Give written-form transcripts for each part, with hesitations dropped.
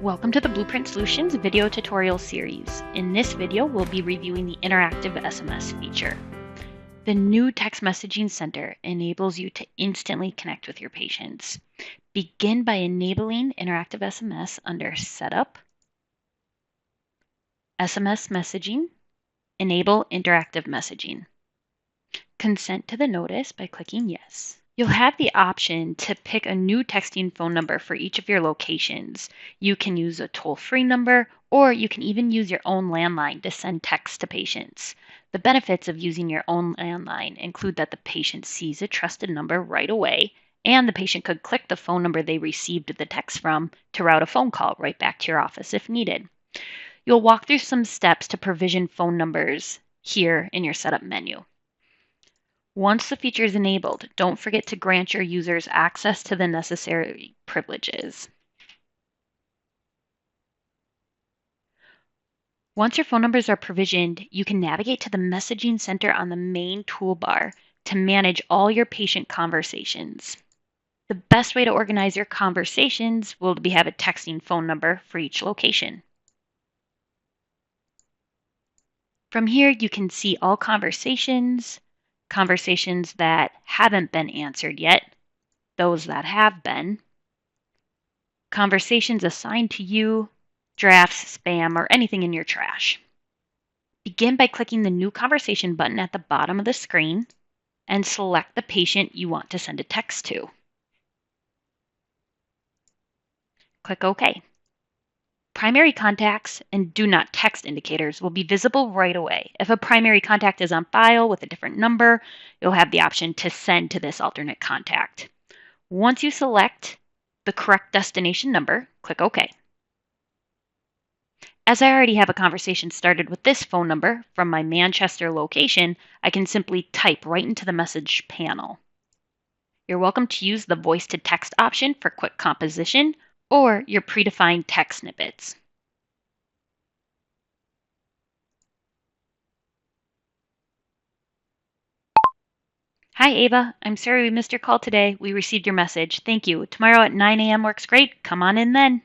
Welcome to the Blueprint Solutions video tutorial series. In this video, we'll be reviewing the interactive SMS feature. The new text messaging center enables you to instantly connect with your patients. Begin by enabling interactive SMS under Setup, SMS Messaging, Enable Interactive Messaging. Consent to the notice by clicking Yes. You'll have the option to pick a new texting phone number for each of your locations. You can use a toll-free number, or you can even use your own landline to send texts to patients. The benefits of using your own landline include that the patient sees a trusted number right away, and the patient could click the phone number they received the text from to route a phone call right back to your office if needed. You'll walk through some steps to provision phone numbers here in your setup menu. Once the feature is enabled, don't forget to grant your users access to the necessary privileges. Once your phone numbers are provisioned, you can navigate to the messaging center on the main toolbar to manage all your patient conversations. The best way to organize your conversations will be have a texting phone number for each location. From here, you can see all conversations that haven't been answered yet, those that have been, conversations assigned to you, drafts, spam, or anything in your trash. Begin by clicking the New Conversation button at the bottom of the screen and select the patient you want to send a text to. Click OK. Primary contacts and do not text indicators will be visible right away. If a primary contact is on file with a different number, you'll have the option to send to this alternate contact. Once you select the correct destination number, click OK. As I already have a conversation started with this phone number from my Manchester location, I can simply type right into the message panel. You're welcome to use the voice to text option for quick composition or your predefined text snippets. Hi, Ava. I'm sorry we missed your call today. We received your message. Thank you. Tomorrow at 9 a.m. works great. Come on in then.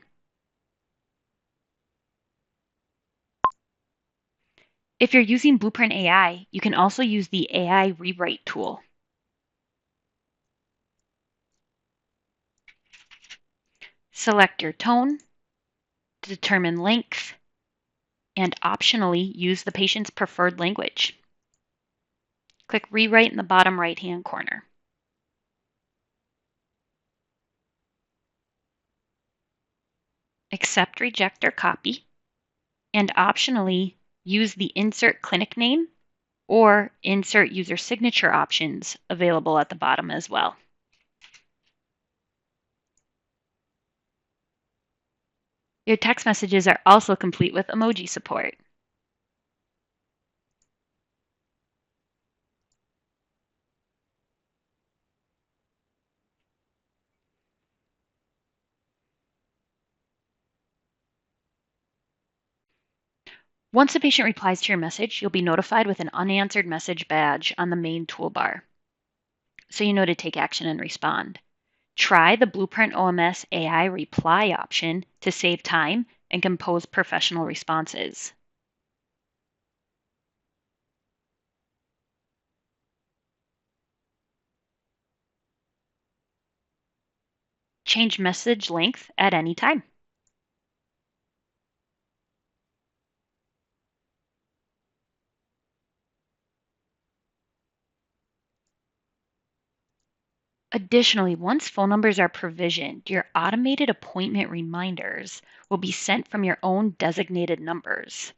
If you're using Blueprint AI, you can also use the AI Rewrite tool. Select your tone, determine length, and optionally use the patient's preferred language. Click Rewrite in the bottom right-hand corner. Accept, reject, or copy, and optionally use the Insert Clinic Name or Insert User Signature options available at the bottom as well. Your text messages are also complete with emoji support. Once a patient replies to your message, you'll be notified with an unanswered message badge on the main toolbar, so you know to take action and respond. Try the Blueprint OMS AI reply option to save time and compose professional responses. Change message length at any time. Additionally, once phone numbers are provisioned, your automated appointment reminders will be sent from your own designated numbers.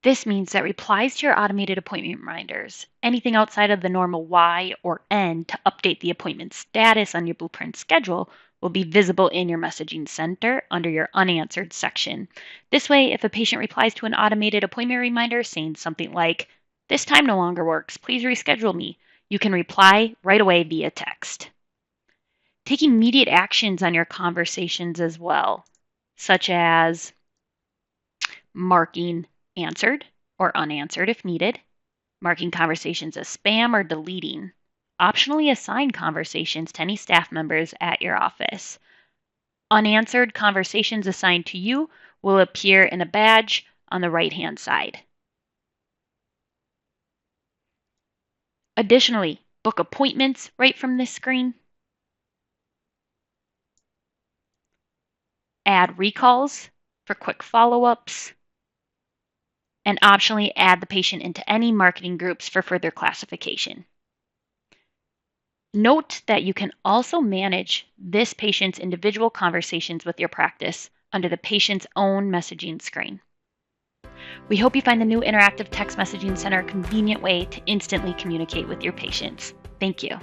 This means that replies to your automated appointment reminders, anything outside of the normal Y or N to update the appointment status on your Blueprint schedule, will be visible in your messaging center under your unanswered section. This way, if a patient replies to an automated appointment reminder saying something like, "This time no longer works, please reschedule me," you can reply right away via text. Take immediate actions on your conversations as well, such as marking answered or unanswered if needed, marking conversations as spam or deleting, optionally assign conversations to any staff members at your office, Unanswered conversations assigned to you will appear in a badge on the right-hand side. Additionally, book appointments right from this screen. Add recalls for quick follow-ups. And optionally add the patient into any marketing groups for further classification. Note that you can also manage this patient's individual conversations with your practice under the patient's own messaging screen. We hope you find the new Interactive Text Messaging Center a convenient way to instantly communicate with your patients. Thank you.